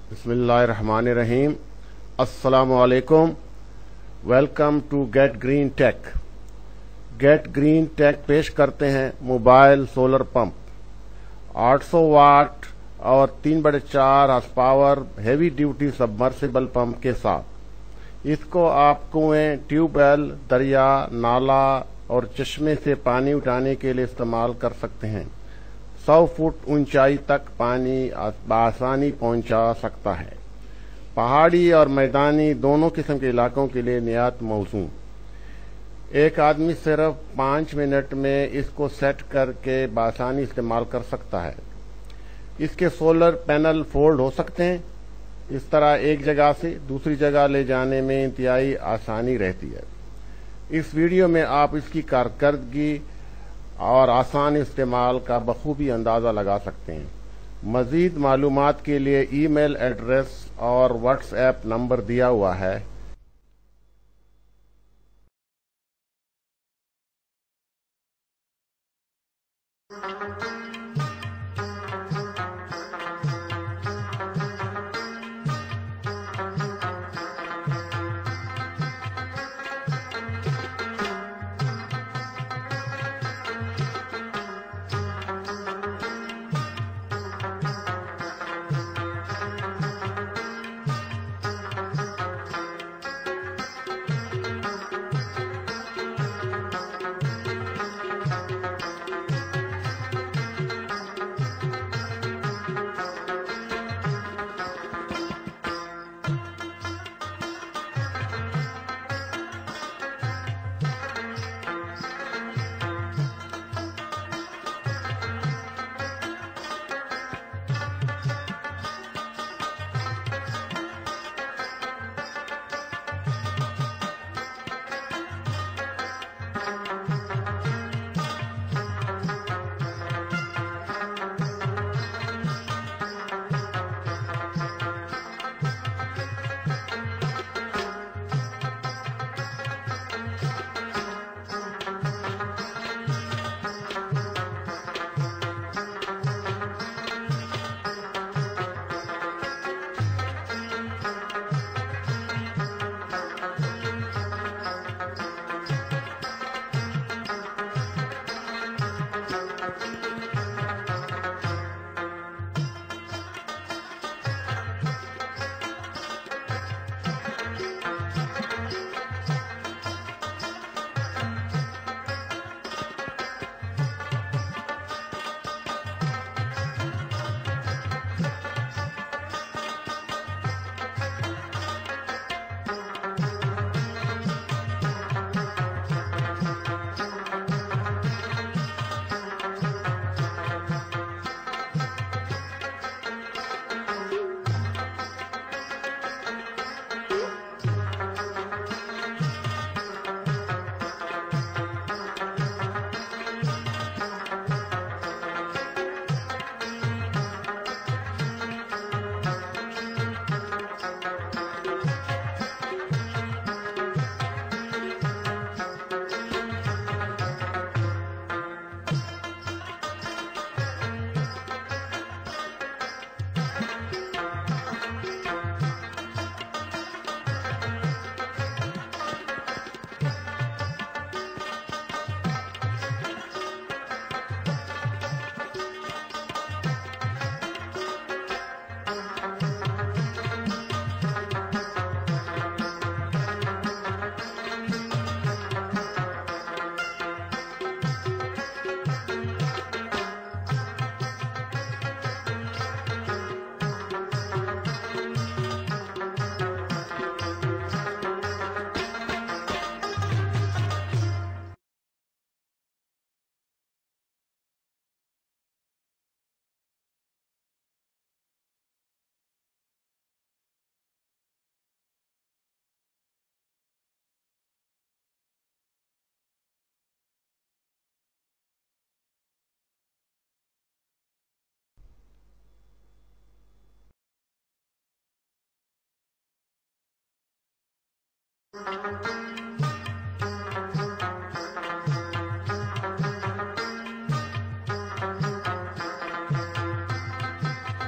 बिस्मिल्लाहिर्रहमानिर्रहीम। अस्सलामुअलैकुम। Welcome to get green tech. Get green tech पेश करते हैं मोबाइल सोलर पंप 800 वाट और 3/4 horse power heavy duty submersible pump के साथ। इसको आप कुएं, ट्यूबवेल, दरिया, नाला और चश्मे से पानी उठाने के लिए इस्तेमाल कर सकते हैं। 100 फुट ऊंचाई तक पानी आसानी पहुंचा सकता है। पहाड़ी और मैदानी दोनों किस्म के इलाकों के लिए निहायत मौजूद। एक आदमी सिर्फ 5 मिनट में इसको सेट करके बासानी इस्तेमाल कर सकता है। इसके सोलर पैनल फोल्ड हो सकते हैं। इस तरह एक जगह से दूसरी जगह ले जाने में इंतहाई आसानी रहती है। इस वीडियो में आप इसकी कारकर्दगी और आसान इस्तेमाल का बखूबी अंदाजा लगा सकते हैं। मजीद मालूमात के लिए ईमेल एड्रेस और व्हाट्सएप नंबर दिया हुआ है।